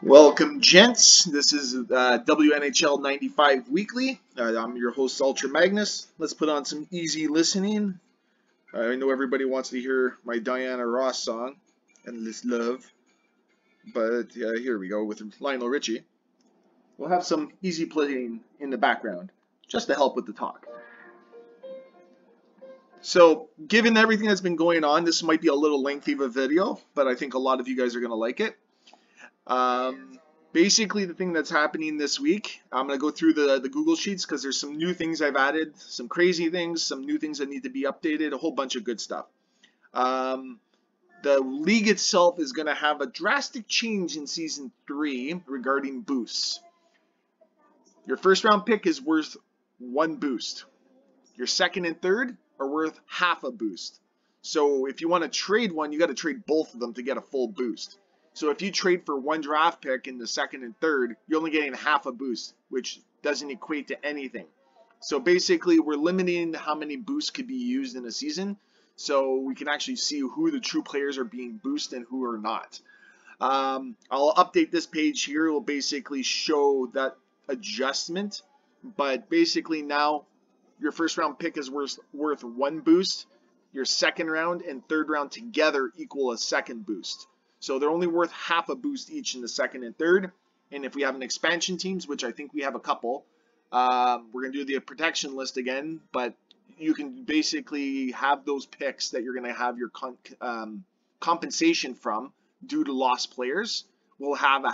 Welcome, gents. This is WNHL95 Weekly. I'm your host, Ultra Magnus. Let's put on some easy listening. I know everybody wants to hear my Diana Ross song, Endless Love, but here we go with Lionel Richie. We'll have some easy playing in the background, just to help with the talk. So, given everything that's been going on, this might be a little lengthy of a video, but I think a lot of you guys are going to like it. Basically, the thing that's happening this week, I'm going to go through the Google Sheets because there's some new things I've added, some crazy things, some new things that need to be updated, a whole bunch of good stuff. The league itself is going to have a drastic change in Season 3 regarding boosts. Your first round pick is worth 1 boost. Your second and third are worth half a boost. So if you want to trade one, you got to trade both of them to get a full boost. So if you trade for 1 draft pick in the second and third, you're only getting half a boost, which doesn't equate to anything. So basically, we're limiting how many boosts could be used in a season, so we can actually see who the true players are being boosted and who are not. I'll update this page here. It will basically show that adjustment, but basically now your first round pick is worth 1 boost. Your second round and third round together equal a second boost. So they're only worth half a boost each in the second and third. And if we have an expansion teams, which I think we have a couple, we're going to do the protection list again. But you can basically have those picks that you're going to have your compensation from due to lost players. Will have a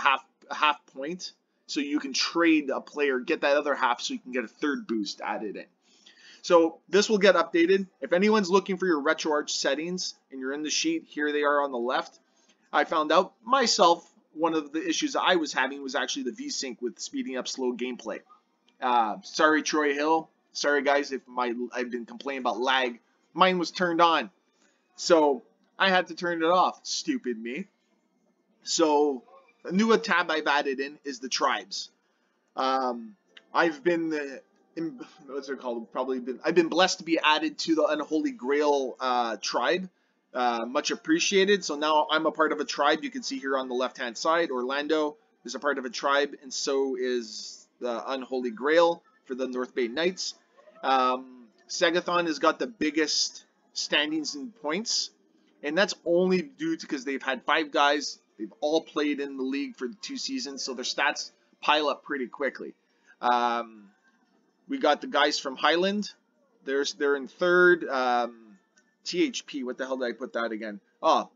half point. So you can trade a player, get that other half so you can get a third boost added in. So this will get updated. If anyone's looking for your RetroArch settings and you're in the sheet, here they are on the left. I found out myself one of the issues I was having was actually the VSync with speeding up slow gameplay. Sorry, Troy Hill. Sorry, guys, if I've been complaining about lag. Mine was turned on, so I had to turn it off. Stupid me. So a new tab I've added in is the tribes. I've been what's it called? I've been blessed to be added to the Unholy Grail tribe. Much appreciated. So now I'm a part of a tribe. You can see here on the left hand side, Orlando is a part of a tribe, and so is the Unholy Grail for the North Bay Knights. Sagathon has got the biggest standings in points, and that's only due to because they've had 5 guys. They've all played in the league for 2 seasons, so their stats pile up pretty quickly. We got the guys from Highland. They're in third. THP, what the hell did I put that again? Oh,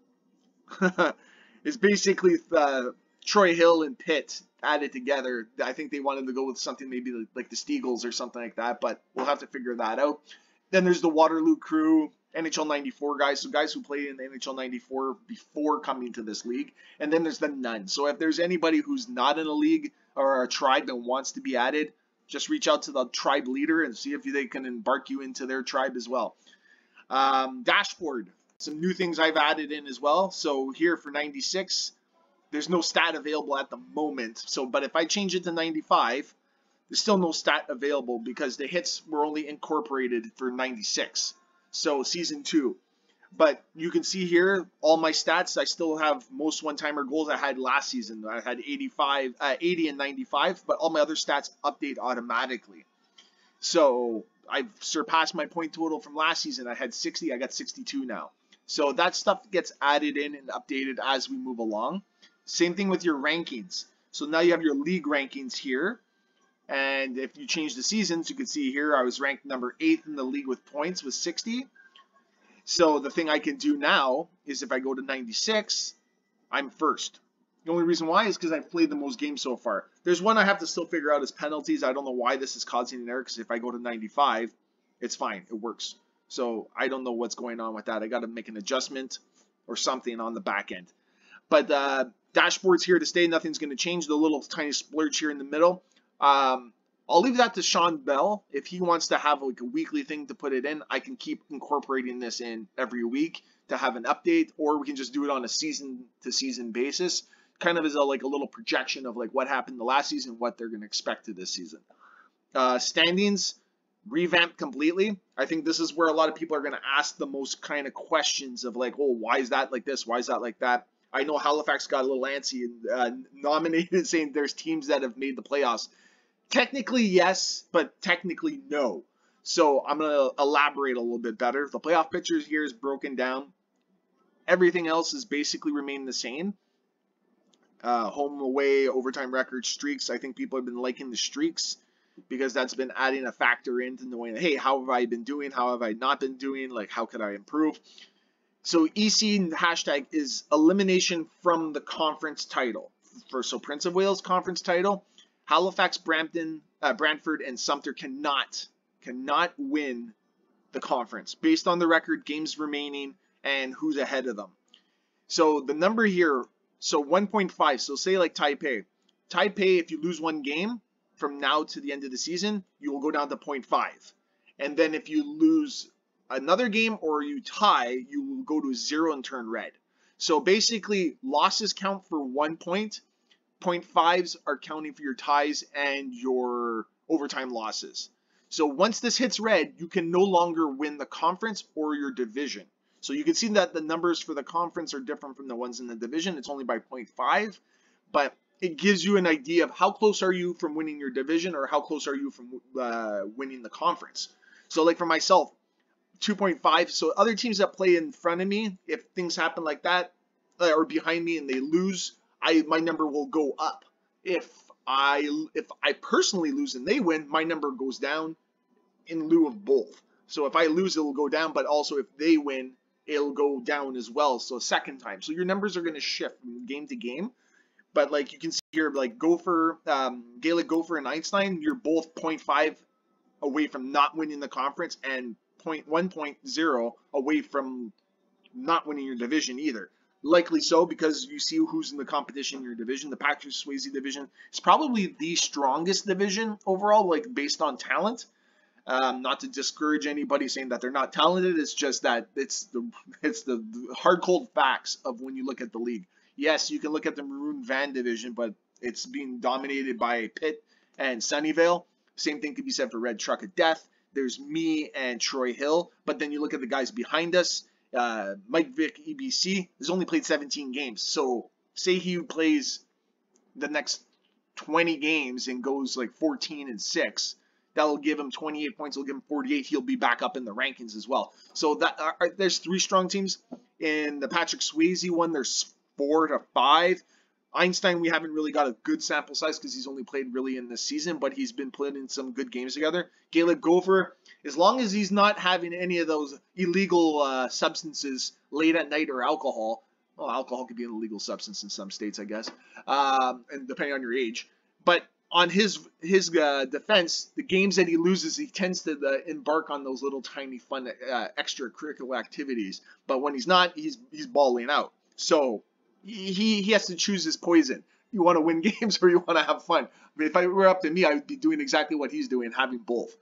it's basically Troy Hill and Pitt added together. I think they wanted to go with something maybe like the Steagles or something like that, but we'll have to figure that out. Then there's the Waterloo crew, NHL 94 guys, so guys who played in the NHL 94 before coming to this league. And then there's the None. So if there's anybody who's not in a league or a tribe and wants to be added, just reach out to the tribe leader and see if they can embark you into their tribe as well. Dashboard, some new things I've added in as well. So here for 96, there's no stat available at the moment. So, but if I change it to 95, there's still no stat available because the hits were only incorporated for 96. So season 2. But you can see here all my stats. I still have most one-timer goals I had last season. I had 80 and 95, but all my other stats update automatically. So I've surpassed my point total from last season. I had 60, I got 62 now. So that stuff gets added in and updated as we move along. Same thing with your rankings. So now you have your league rankings here. And if you change the seasons, you can see here I was ranked number 8th in the league with points with 60. So the thing I can do now is if I go to 96, I'm first. The only reason why is because I've played the most games so far. There's one I have to still figure out is penalties. I don't know why this is causing an error because if I go to 95, it's fine. It works. So I don't know what's going on with that. I got to make an adjustment or something on the back end. But dashboard's here to stay. Nothing's going to change. The little tiny splurge here in the middle. I'll leave that to Sean Bell. If he wants to have like a weekly thing to put it in, I can keep incorporating this in every week to have an update, or we can just do it on a season-to-season basis. Kind of as like a little projection of like what happened the last season, what they're going to expect to this season. Standings revamped completely. I think this is where a lot of people are going to ask the most kind of questions of like, oh, why is that like this? Why is that like that? I know Halifax got a little antsy and nominated, saying there's teams that have made the playoffs. Technically, yes, but technically, no. So I'm going to elaborate a little bit better. The playoff picture here is broken down. Everything else has basically remained the same. Home, away, overtime record, streaks. I think people have been liking the streaks because that's been adding a factor into knowing, hey, how have I been doing? How have I not been doing? Like, how could I improve? So EC hashtag is elimination from the conference title. So Prince of Wales conference title, Halifax, Brantford, and Sumter cannot win the conference based on the record, games remaining, and who's ahead of them. So the number here, so 1.5. So say like Taipei. Taipei, if you lose one game from now to the end of the season, you will go down to 0.5. And then if you lose another game or you tie, you will go to 0 and turn red. So basically, losses count for 1 point. 0.5s are counting for your ties and your overtime losses. So once this hits red, you can no longer win the conference or your division. So you can see that the numbers for the conference are different from the ones in the division. It's only by 0.5, but it gives you an idea of how close are you from winning your division or how close are you from winning the conference. So like for myself, 2.5. So other teams that play in front of me, if things happen like that, or behind me and they lose, my number will go up. If I personally lose and they win, my number goes down in lieu of both. So if I lose, it will go down, but also if they win, it'll go down as well. So a second time. So your numbers are going to shift from game to game. But like you can see here, like Gopher, Gaelic Gopher and Einstein, you're both 0.5 away from not winning the conference and 1.0 away from not winning your division either. Likely so because you see who's in the competition in your division. The Patrick Swayze division is probably the strongest division overall, like based on talent. Not to discourage anybody saying that they're not talented. It's just that it's the hard cold facts of when you look at the league. Yes, you can look at the Maroon Van division, but it's being dominated by Pitt and Sunnyvale. Same thing could be said for Red Truck of Death. There's me and Troy Hill, but then you look at the guys behind us. Mike Vick, EBC, has only played 17 games. So say he plays the next 20 games and goes like 14-6. That'll give him 28 points. It'll give him 48. He'll be back up in the rankings as well. So there's 3 strong teams. In the Patrick Swayze one, there's 4 to 5. Einstein, we haven't really got a good sample size because he's only played really in this season, but he's been putting some good games together. Gaelic Gopher, as long as he's not having any of those illegal substances late at night or alcohol. Well, alcohol could be an illegal substance in some states, I guess, and depending on your age. But on his defense, the games that he loses, he tends to embark on those little tiny fun extracurricular activities. But when he's not, he's balling out. So he has to choose his poison. You want to win games or you want to have fun. I mean, if it were up to me, I would be doing exactly what he's doing, having both.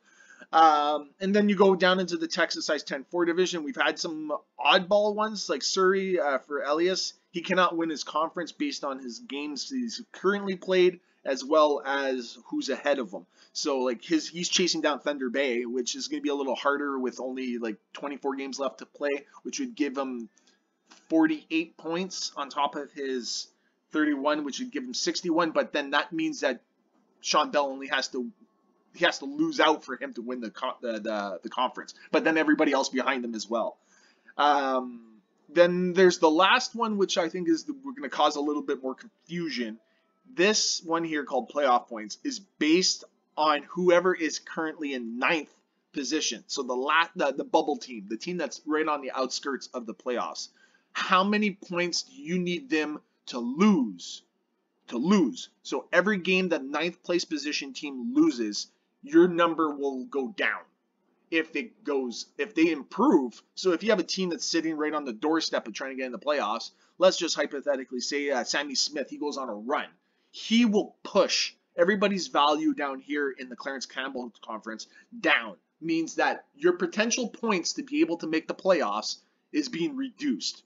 And then you go down into the Texas size 10-4 division. We've had some oddball ones like Surrey for Elias. He cannot win his conference based on his games he's currently played as well as who's ahead of him. So like he's chasing down Thunder Bay, which is going to be a little harder with only like 24 games left to play, which would give him 48 points on top of his 31, which would give him 61. But then that means that Sean Bell only has to lose out for him to win the conference. But then everybody else behind him as well. Then there's the last one, which I think we're going to cause a little bit more confusion. This one here called playoff points is based on whoever is currently in 9th position. So the bubble team, the team that's right on the outskirts of the playoffs. How many points do you need them to lose? So every game that 9th place position team loses, your number will go down. If they improve, so if you have a team that's sitting right on the doorstep of trying to get in the playoffs, let's just hypothetically say Sammy Smith, he goes on a run. He will push everybody's value down here in the Clarence Campbell Conference down. Means that your potential points to be able to make the playoffs is being reduced.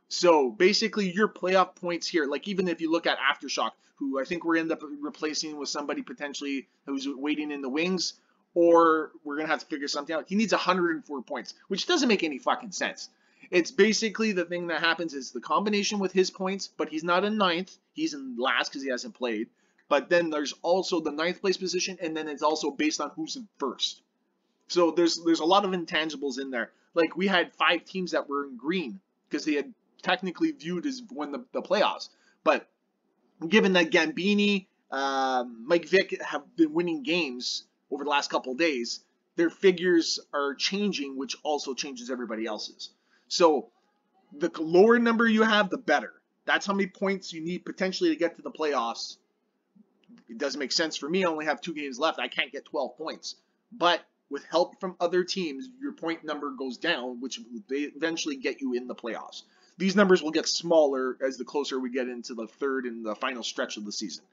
So basically your playoff points here, like even if you look at Aftershock, who I think we're end up replacing with somebody potentially who's waiting in the wings, or we're going to have to figure something out. He needs 104 points, which doesn't make any fucking sense. It's basically the thing that happens is the combination with his points, but he's not in ninth. He's in last because he hasn't played. But then there's also the ninth place position, and then it's also based on who's in first. So there's a lot of intangibles in there. Like we had 5 teams that were in green because they had technically viewed as won the playoffs. But given that Gambini, Mike Vick have been winning games over the last couple of days, their figures are changing, which also changes everybody else's. So the lower number you have, the better. That's how many points you need potentially to get to the playoffs. It doesn't make sense for me. I only have 2 games left. I can't get 12 points. But with help from other teams, your point number goes down, which they eventually get you in the playoffs. These numbers will get smaller as the closer we get into the third and the final stretch of the season.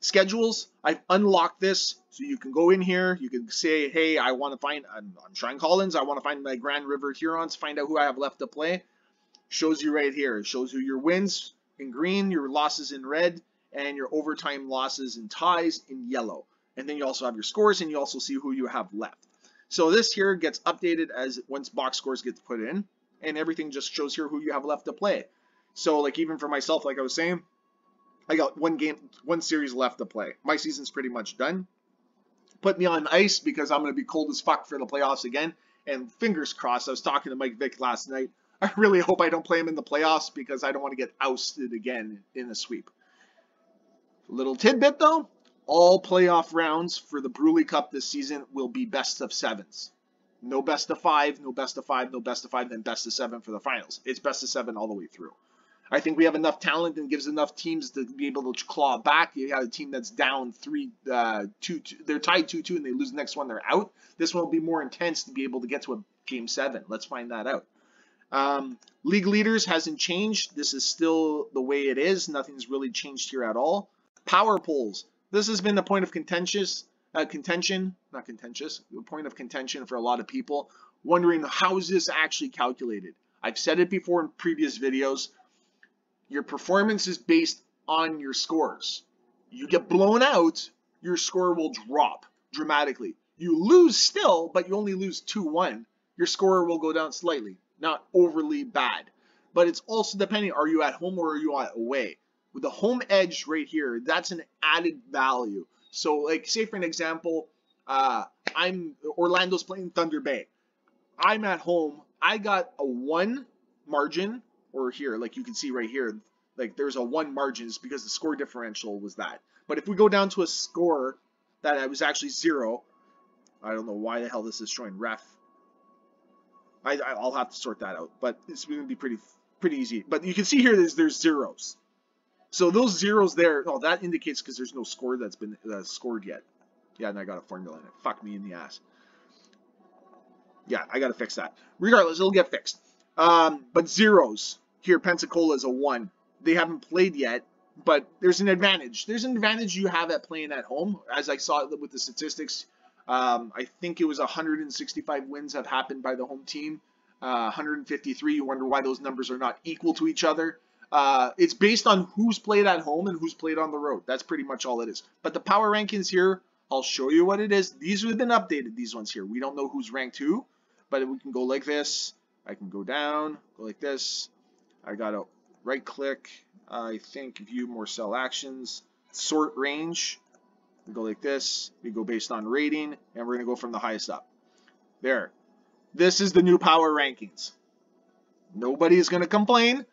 Schedules, I've unlocked this, so you can go in here, you can say, hey, I want to find, I'm Sean Collins, I want to find my Grand River Hurons, find out who I have left to play. Shows you right here. It shows you your wins in green, your losses in red, and your overtime losses and ties in yellow. And then you also have your scores, and you also see who you have left. So this here gets updated as once box scores get put in, and everything just shows here who you have left to play. So like even for myself, like I was saying, I got one series left to play. My season's pretty much done. Put me on ice because I'm going to be cold as fuck for the playoffs again. And fingers crossed, I was talking to Mike Vick last night. I really hope I don't play him in the playoffs because I don't want to get ousted again in a sweep. Little tidbit though, all playoff rounds for the Bruley Cup this season will be best of 7s. No best of 5, no best of 5, no best of 5, then best of 7 for the finals. It's best of 7 all the way through. I think we have enough talent and gives enough teams to be able to claw back. You got a team that's down 3-2, they're tied 2-2 and they lose the next one, they're out. This one will be more intense to be able to get to a game 7. Let's find that out. League leaders hasn't changed. This is still the way it is. Nothing's really changed here at all. Power polls. This has been the point of contention for a lot of people, wondering how is this actually calculated. I've said it before in previous videos. Your performance is based on your scores. You get blown out, your score will drop dramatically. You lose still, but you only lose 2-1. Your score will go down slightly. Not overly bad. But it's also depending, are you at home or are you away? With the home edge right here, that's an added value. So like say for an example, Orlando's playing Thunder Bay. I'm at home. I got a 1 margin, or here, like you can see right here, like there's a 1 margin is because the score differential was that. But if we go down to a score that was actually 0, I don't know why the hell this is showing ref. I'll have to sort that out, but it's going to be pretty easy. But you can see here there's zeros. So those zeros there, oh, that indicates because there's no score that's been scored yet. Yeah, and I got a formula in it. Fuck me in the ass. Yeah, I got to fix that. Regardless, it'll get fixed. But zeros. Here, Pensacola is a 1. They haven't played yet, but there's an advantage. There's an advantage you have at playing at home. As I saw it with the statistics, I think it was 165 wins have happened by the home team. 153, you wonder why those numbers are not equal to each other. It's based on who's played at home and who's played on the road. That's pretty much all it is. But the power rankings here, I'll show you what it is. These have been updated, these ones here. We don't know who's ranked who, but we can go like this. I can go down, go like this. I got to right click, I think view more cell actions, sort range. We go like this. We go based on rating, and we're going to go from the highest up. There. This is the new power rankings. Nobody is going to complain.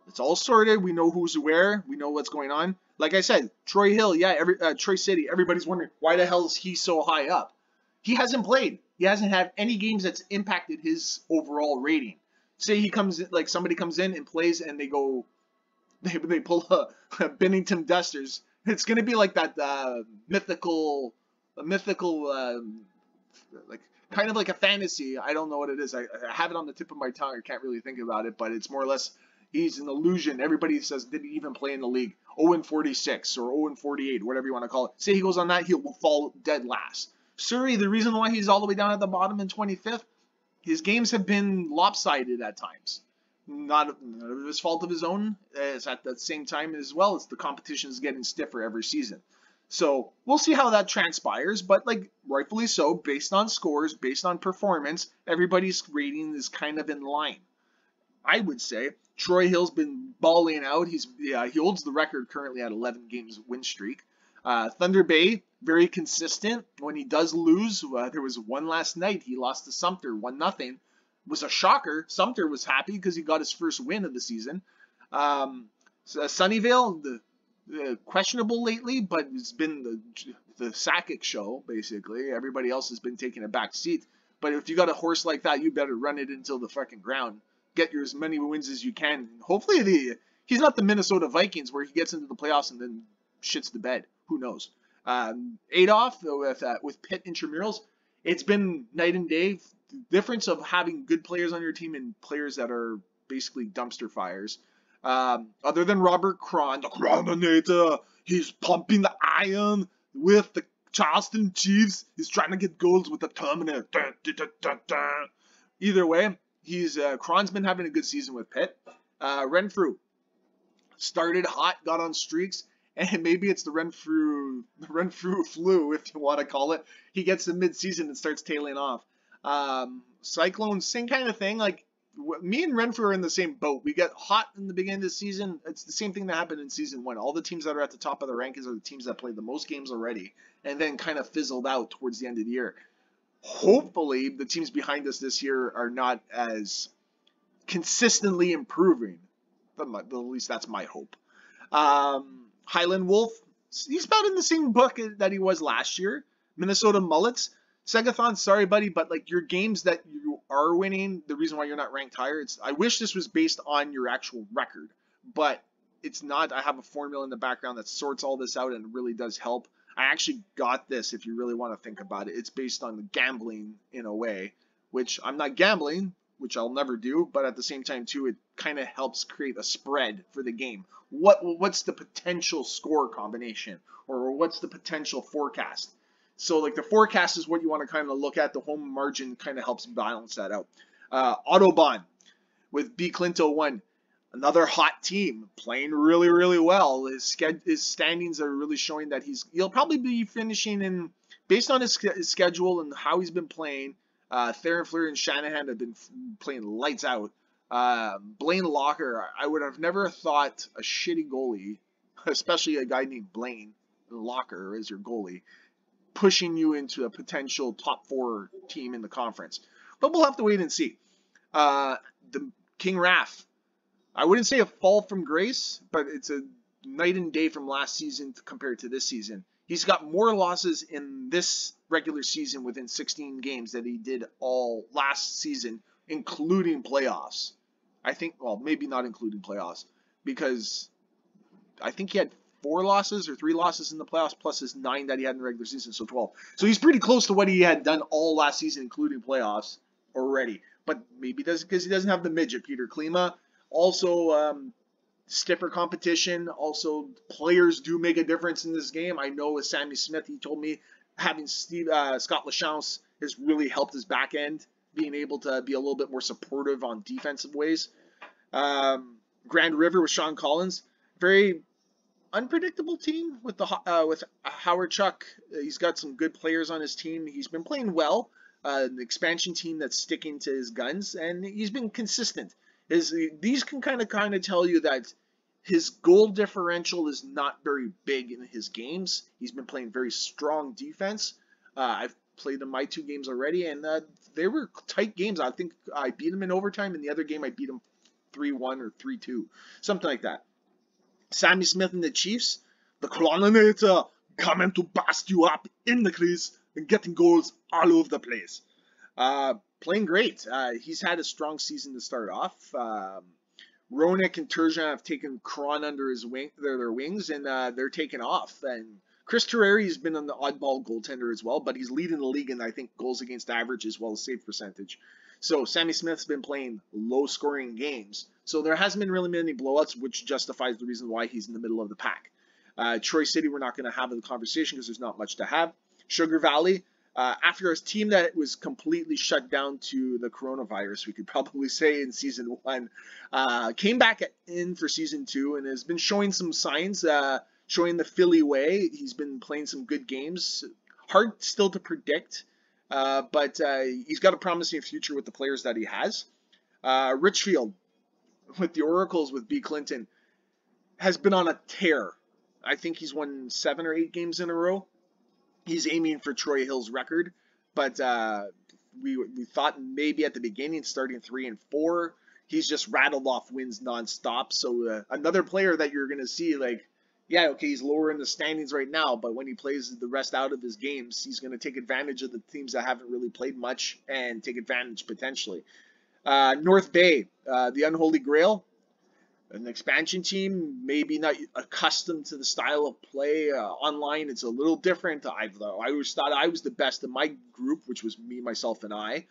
It's all sorted. We know who's where. We know what's going on. Like I said, Troy Hill, yeah, Troy City. Everybody's wondering why the hell is he so high up? He hasn't played. He hasn't had any games that's impacted his overall rating. Say he comes in, like somebody comes in and plays, and they go, they pull a Bennington Dusters. It's gonna be like that mythical, like kind of like a fantasy. I don't know what it is. I have it on the tip of my tongue. I can't really think about it, but it's more or less. He's an illusion. Everybody says didn't even play in the league. 0-46 or 0-48, whatever you want to call it. Say he goes on that, he'll fall dead last. Surrey, the reason why he's all the way down at the bottom in 25th, his games have been lopsided at times. Not of his fault of his own. It's at the same time as well as the competition is getting stiffer every season. So we'll see how that transpires, but like rightfully so, based on scores, based on performance, everybody's rating is kind of in line. I would say. Troy Hill's been balling out. He holds the record currently at 11 games win streak. Thunder Bay, very consistent. When he does lose, there was one last night. He lost to Sumter, 1-0. Was a shocker. Sumter was happy because he got his first win of the season. Sunnyvale, questionable lately, but it's been the Sakic show, basically. Everybody else has been taking a back seat. But if you got a horse like that, you better run it until the fucking ground. Get as many wins as you can. Hopefully he's not the Minnesota Vikings where he gets into the playoffs and then shits the bed. Who knows? Adolph with Pitt intramurals, it's been night and day. The difference of having good players on your team and players that are basically dumpster fires. Other than Robert Cron, the Croninator, he's pumping the iron with the Charleston Chiefs. He's trying to get goals with the Terminator. Either way, Cron's been having a good season with Pitt. Renfrew started hot, got on streaks, and maybe it's the Renfrew flu, if you want to call it. He gets to mid-season and starts tailing off. Cyclones, same kind of thing. Like, me and Renfrew are in the same boat. We get hot in the beginning of the season. It's the same thing that happened in season 1. All the teams that are at the top of the rankings are the teams that played the most games already and then kind of fizzled out towards the end of the year. Hopefully, the teams behind us this year are not as consistently improving. But at least that's my hope. Highland Wolf, he's about in the same book that he was last year. Minnesota Mullets. Segathon, sorry, buddy, but like your games that you are winning, the reason why you're not ranked higher, I wish this was based on your actual record, but it's not. I have a formula in the background that sorts all this out and really does help. I actually got this if you really want to think about it. It's based on gambling in a way, which I'm not gambling, which I'll never do, but at the same time too, it kind of helps create a spread for the game. What's the potential score combination, or what's the potential forecast? So, like, the forecast is what you want to kind of look at. The home margin kind of helps balance that out. Autobahn with B. Clinto 1. Another hot team playing really, really well. His standings are really showing that he'll probably be finishing in, based on his schedule and how he's been playing. Theron Fleury and Shanahan have been playing lights out. Blaine Locker, I would have never thought a shitty goalie, especially a guy named Blaine Locker as your goalie, pushing you into a potential top 4 team in the conference. But we'll have to wait and see. The King Raff, I wouldn't say a fall from grace, but it's a night and day from last season compared to this season. He's got more losses in this regular season within 16 games than he did all last season, including playoffs. I think, well, maybe not including playoffs, because I think he had 4 losses or 3 losses in the playoffs plus his 9 that he had in the regular season, so 12. So he's pretty close to what he had done all last season, including playoffs already. But maybe because he doesn't have the midget, Peter Klima. Also, stiffer competition. Also, players do make a difference in this game. I know with Sammy Smith, he told me having Scott Lachance has really helped his back end, being able to be a little bit more supportive on defensive ways. Grand River with Sean Collins, very unpredictable team with Howard Chuck. He's got some good players on his team. He's been playing well. An expansion team that's sticking to his guns, and he's been consistent. These can kind of tell you that his goal differential is not very big in his games. He's been playing very strong defense. I've played in my 2 games already, and they were tight games. I think I beat him in overtime. In the other game, I beat him 3-1 or 3-2, something like that. Sammy Smith and the Chiefs, the Croninator, coming to bust you up in the crease and getting goals all over the place. Playing great. He's had a strong season to start off. Roenick and Turgeon have taken Cron under their wings, and they're taking off. And Chris Terreri has been on the oddball goaltender as well, but he's leading the league in, I think, goals against average as well as save percentage. So Sammy Smith's been playing low-scoring games. So there hasn't been really many blowouts, which justifies the reason why he's in the middle of the pack. Troy City, we're not going to have the conversation because there's not much to have. Sugar Valley, after a team that was completely shut down to the coronavirus, we could probably say in Season 1, came back in for Season 2 and has been showing some signs, showing the Philly way. He's been playing some good games. Hard still to predict. But he's got a promising future with the players that he has. Richfield, with the Oracles with B. Clinton has been on a tear. I think he's won 7 or 8 games in a row. He's aiming for Troy Hill's record, but we thought maybe at the beginning starting 3 and 4. He's just rattled off wins nonstop. So another player that you're gonna see, like, yeah, okay, he's lower in the standings right now, but when he plays the rest out of his games, he's gonna take advantage of the teams that haven't really played much and take advantage potentially. North Bay, the Unholy Grail, an expansion team, maybe not accustomed to the style of play. Online, it's a little different. I always thought I was the best in my group, which was me, myself, and I.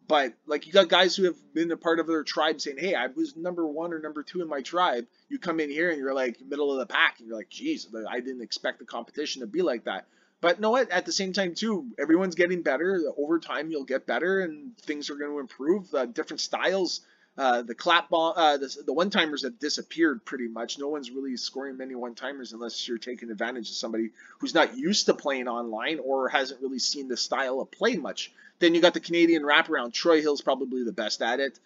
But, like, you got guys who have been a part of their tribe saying, hey, I was number 1 or number 2 in my tribe. You come in here and you're, like, middle of the pack. And you're like, geez, I didn't expect the competition to be like that. But you know what? At the same time, too, everyone's getting better. Over time, you'll get better, and things are going to improve. Different styles. The clap bomb, the one-timers have disappeared pretty much. No one's really scoring many one-timers unless you're taking advantage of somebody who's not used to playing online or hasn't really seen the style of play much. Then you got the Canadian wraparound. Troy Hill's probably the best at it.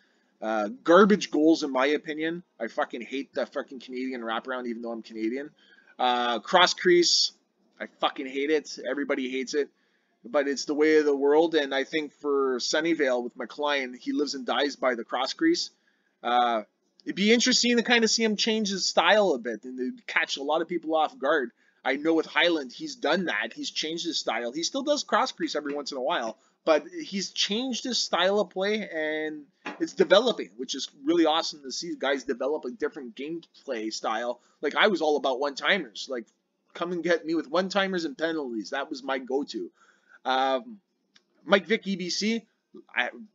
Garbage goals, in my opinion. I fucking hate that fucking Canadian wraparound, even though I'm Canadian. Cross crease, I fucking hate it. Everybody hates it. But it's the way of the world, and I think for Sunnyvale with my client, he lives and dies by the cross crease. It'd be interesting to kind of see him change his style a bit and to catch a lot of people off guard. I know with Highland, he's done that. He's changed his style. He still does cross crease every once in a while, but he's changed his style of play, and it's developing, which is really awesome to see guys develop a different gameplay style. Like, I was all about one-timers. Like, come and get me with one-timers and penalties. That was my go-to. Mike Vick, EBC,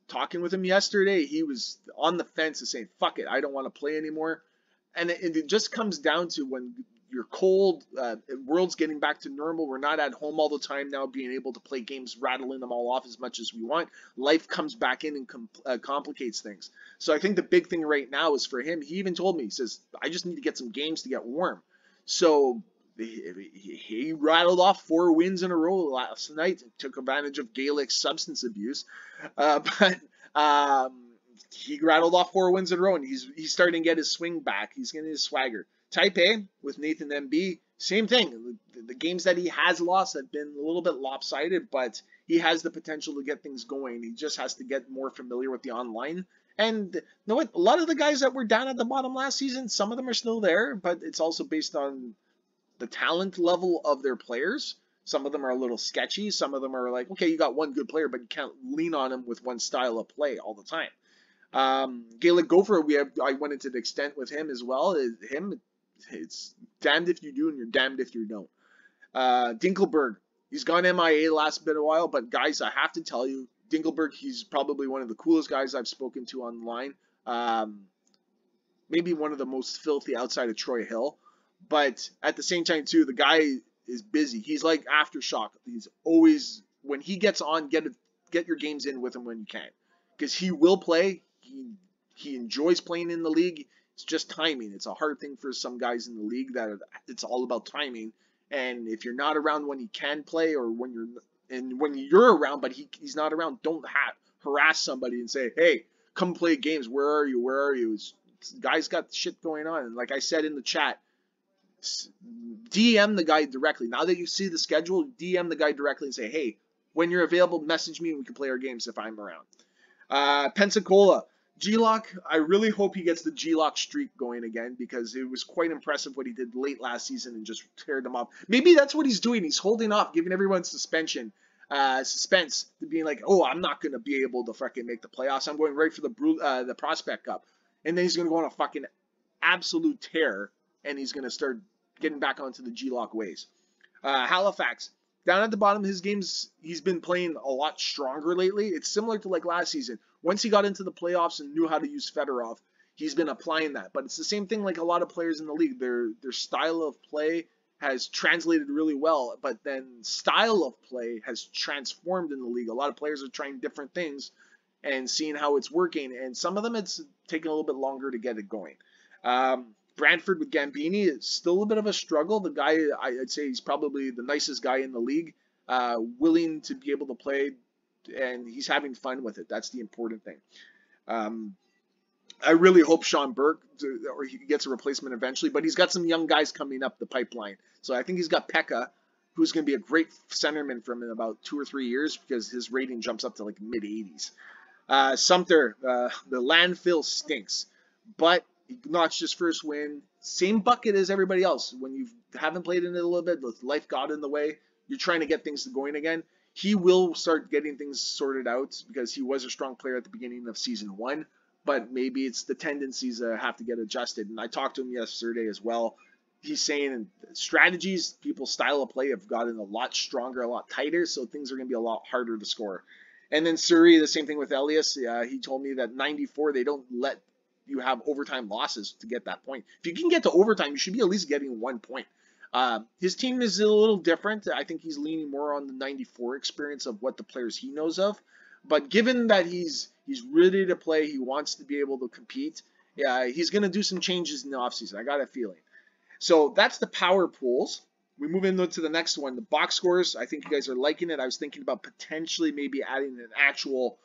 talking with him yesterday, he was on the fence and saying, fuck it, I don't want to play anymore. And it just comes down to when you're cold, world's getting back to normal, we're not at home all the time now, being able to play games, rattling them all off as much as we want. Life comes back in and complicates things. So I think the big thing right now is for him, he even told me, he says, I just need to get some games to get warm. So he rattled off 4 wins in a row last night and took advantage of Gaelic's substance abuse. But he rattled off 4 wins in a row, and he's starting to get his swing back. He's getting his swagger. Taipei with Nathan MB, same thing. The games that he has lost have been a little bit lopsided, but he has the potential to get things going. He just has to get more familiar with the online. And you know what? A lot of the guys that were down at the bottom last season, some of them are still there, but it's also based on the talent level of their players. Some of them are a little sketchy. Some of them are like, okay, you got one good player, but you can't lean on him with one style of play all the time. Gaelic Gopher, I went into the extent with him as well. It's damned if you do and you're damned if you don't. Dinkelberg, he's gone MIA last bit of while, but guys, I have to tell you, Dinkelberg, he's probably one of the coolest guys I've spoken to online. Maybe one of the most filthy outside of Troy Hill. But at the same time, too, the guy is busy. He's like Aftershock. He's always, when he gets on, get your games in with him when you can. Because he will play. He enjoys playing in the league. It's just timing. It's a hard thing for some guys in the league that it's all about timing. And if you're not around when he can play, or when you're around but he's not around, don't harass somebody and say, hey, come play games. Where are you? Where are you? Guys got shit going on. And like I said in the chat, DM the guy directly. Now that you see the schedule, DM the guy directly and say, hey, when you're available, message me and we can play our games if I'm around. Pensacola, G-Lock, I really hope he gets the G-Lock streak going again, because it was quite impressive what he did late last season and just teared them off. Maybe that's what he's doing. He's holding off, giving everyone suspense to being like, oh, I'm not going to be able to fucking make the playoffs. I'm going right for the Prospect Cup. And then he's going to go on a fucking absolute tear, and he's going to start getting back onto the G-Lock ways. Halifax, down at the bottom of his games, he's been playing a lot stronger lately. It's similar to like last season. Once he got into the playoffs and knew how to use Fedorov, he's been applying that. But it's the same thing like a lot of players in the league. Their style of play has translated really well, but then style of play has transformed in the league. A lot of players are trying different things and seeing how it's working, and some of them it's taking a little bit longer to get it going. Brantford with Gambini is still a bit of a struggle. The guy, I'd say he's probably the nicest guy in the league, willing to be able to play, and he's having fun with it. That's the important thing. I really hope Sean Burke or he gets a replacement eventually, but he's got some young guys coming up the pipeline. So I think he's got Pekka, who's going to be a great centerman from in about 2 or 3 years because his rating jumps up to like mid 80s. Sumter, the landfill stinks, but he notched his first win. Same bucket as everybody else. When you haven't played in it a little bit, life got in the way. You're trying to get things going again. He will start getting things sorted out because he was a strong player at the beginning of season 1. But maybe it's the tendencies that have to get adjusted. And I talked to him yesterday as well. He's saying strategies, people's style of play have gotten a lot stronger, a lot tighter, so things are going to be a lot harder to score. And then Surrey, the same thing with Elias. He told me that 94, they don't let you have overtime losses to get that point. If you can get to overtime, you should be at least getting 1 point. His team is a little different. I think he's leaning more on the 94 experience of what the players he knows of. But given that he's ready to play, he wants to be able to compete, he's going to do some changes in the offseason. I got a feeling. So that's the power pools. We move into the next one, the box scores. I think you guys are liking it. I was thinking about potentially maybe adding an actual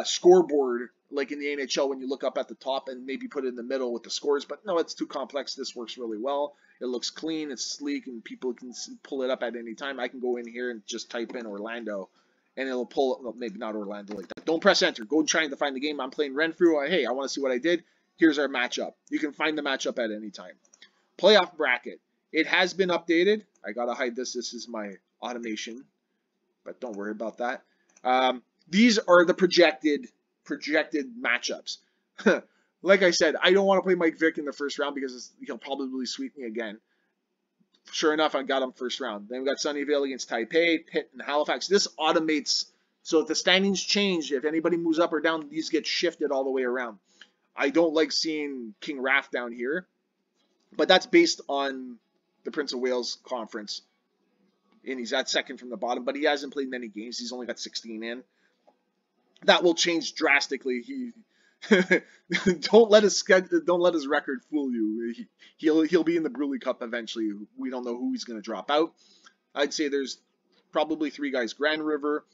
scoreboard like in the NHL when you look up at the top and maybe put it in the middle with the scores. But no, it's too complex. This works really well. It looks clean, it's sleek, and people can pull it up at any time. I can go in here and just type in Orlando, and it'll pull, well, maybe not Orlando like that. Don't press enter. Go trying to find the game. I'm playing Renfrew. Hey, I want to see what I did. Here's our matchup. You can find the matchup at any time. Playoff bracket. It has been updated. I got to hide this. This is my automation, but don't worry about that. These are the projected matchups. Like I said, I don't want to play Mike Vick in the first round because he'll probably sweep me again. Sure enough, I got him first round. Then we got Sunnyvale against Taipei, Pitt, and Halifax. This automates, so if the standings change, if anybody moves up or down, these get shifted all the way around. I don't like seeing King Raff down here, but that's based on the Prince of Wales Conference. And he's at second from the bottom, but he hasn't played many games. He's only got 16 in. That will change drastically. Don't let his record fool you. He'll be in the Bruley Cup eventually. We don't know who he's going to drop out. I'd say there's probably 3 guys: Grand River,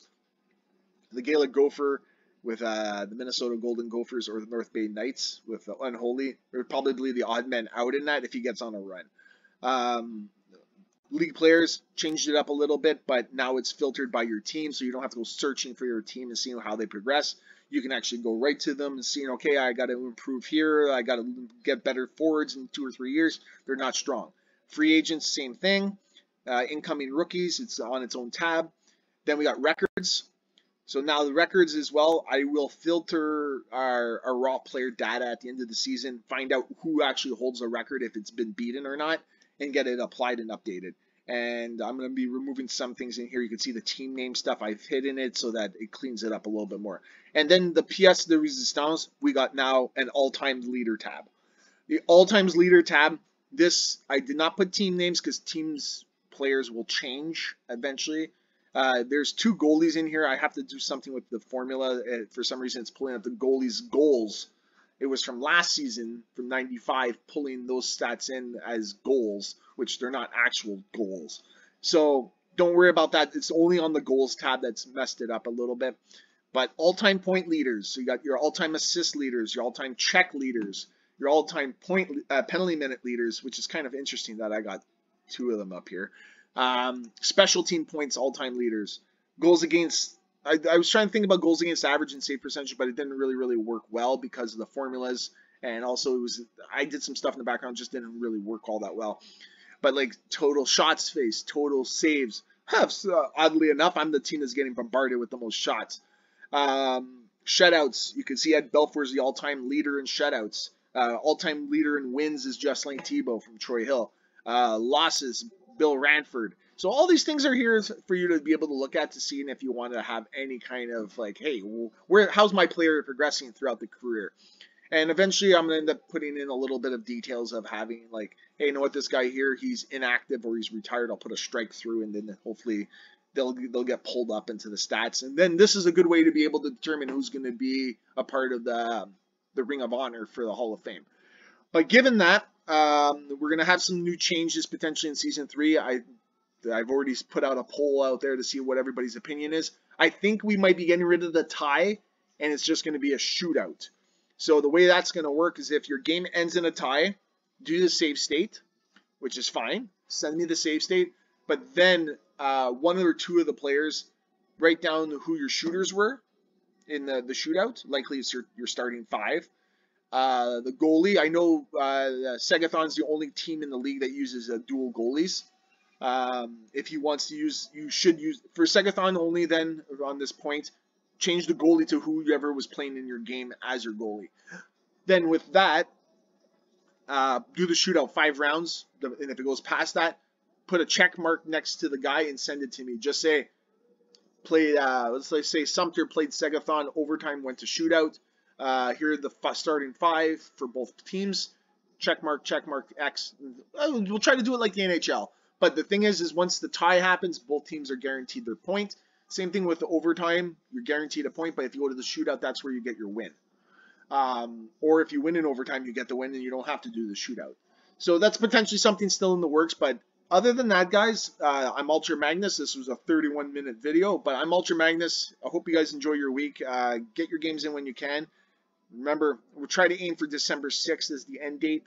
the Gaelic Gopher with the Minnesota Golden Gophers, or the North Bay Knights with Unholy. Or probably the odd man out in that if he gets on a run. League players changed it up a little bit, but now it's filtered by your team, so you don't have to go searching for your team and seeing how they progress. You can actually go right to them and see, okay, I got to improve here. I got to get better forwards in 2 or 3 years. They're not strong. Free agents, same thing. Incoming rookies, it's on its own tab. Then we got records. So now the records as well, I will filter our raw player data at the end of the season, find out who actually holds a record, if it's been beaten or not, and get it applied and updated. And I'm going to be removing some things in here. You can see the team name stuff. I've hidden it so that it cleans it up a little bit more. And then the pièce de résistance, we got now an all-time leader tab. The all-time leader tab, this, I did not put team names because teams players will change eventually. There's 2 goalies in here. I have to do something with the formula. For some reason, it's pulling up the goalies' goals. It was from last season, from 95, pulling those stats in as goals, which they're not actual goals. So don't worry about that. It's only on the goals tab that's messed it up a little bit. But all-time point leaders. So you got your all-time assist leaders, your all-time check leaders, your all-time penalty minute leaders, which is kind of interesting that I got 2 of them up here. Special team points, all-time leaders. Goals against... I was trying to think about goals against average and save percentage, but it didn't really work well because of the formulas, and also I did some stuff in the background, just didn't really work all that well. But like total shots faced, total saves. Oddly enough, I'm the team that's getting bombarded with the most shots. Shutouts, you can see Ed Belfour's the all-time leader in shutouts. All-time leader in wins is Jocelyn Thibault from Troy Hill. Losses, Bill Ranford. So all these things are here for you to be able to look at to see if you want to have any kind of like, hey, how's my player progressing throughout the career? And eventually I'm going to end up putting in a little bit of details of having like, hey, you know what, this guy here, he's inactive or he's retired. I'll put a strike through, and then hopefully they'll get pulled up into the stats. And then this is a good way to be able to determine who's going to be a part of the Ring of Honor for the Hall of Fame. But given that, we're going to have some new changes potentially in Season 3. I've already put out a poll out there to see what everybody's opinion is. I think we might be getting rid of the tie, and it's just going to be a shootout. So the way that's going to work is if your game ends in a tie, do the save state, which is fine. Send me the save state, but then one or two of the players write down who your shooters were in the shootout. Likely it's your starting five. The goalie, I know Segathon's the only team in the league that uses dual goalies. If he wants to use, you should use, for Segathon only then, on this point, change the goalie to whoever was playing in your game as your goalie. Then with that, do the shootout 5 rounds, and if it goes past that, put a check mark next to the guy and send it to me. Just say, played, let's say Sumter played Segathon, overtime went to shootout. Here are the starting 5 for both teams. Check mark X. We'll try to do it like the NHL. But the thing is once the tie happens, both teams are guaranteed their point. Same thing with the overtime. You're guaranteed a point, but if you go to the shootout, that's where you get your win. Or if you win in overtime, you get the win and you don't have to do the shootout. So that's potentially something still in the works. But other than that, guys, I'm Ultra Magnus. This was a 31-minute video, but I'm Ultra Magnus. I hope you guys enjoy your week. Get your games in when you can. Remember, we'll try to aim for December 6th as the end date.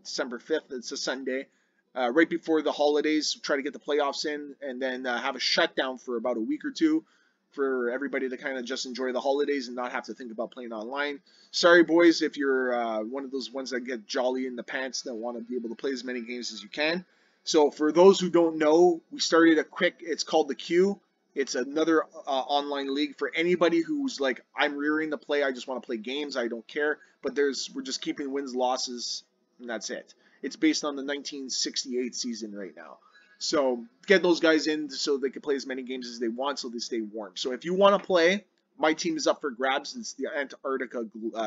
December 5th, it's a Sunday. Right before the holidays, try to get the playoffs in, and then have a shutdown for about a week or two for everybody to kind of just enjoy the holidays and not have to think about playing online. Sorry, boys, if you're one of those ones that get jolly in the pants that want to be able to play as many games as you can. So for those who don't know, we started a quick, it's called the Q. It's another online league for anybody who's like, I'm rearing to play, I just want to play games, I don't care. But we're just keeping wins, losses, and that's it. It's based on the 1968 season right now. So get those guys in so they can play as many games as they want so they stay warm. So if you want to play, my team is up for grabs. It's the Antarctica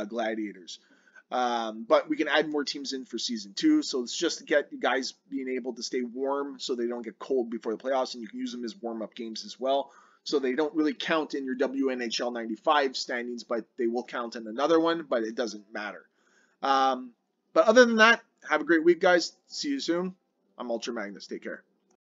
Gladiators. But we can add more teams in for Season 2. So it's just to get you guys being able to stay warm so they don't get cold before the playoffs. And you can use them as warm-up games as well. So they don't really count in your WNHL 95 standings, but they will count in another one. But it doesn't matter. But other than that, have a great week, guys. See you soon. I'm Ultra Magnus. Take care.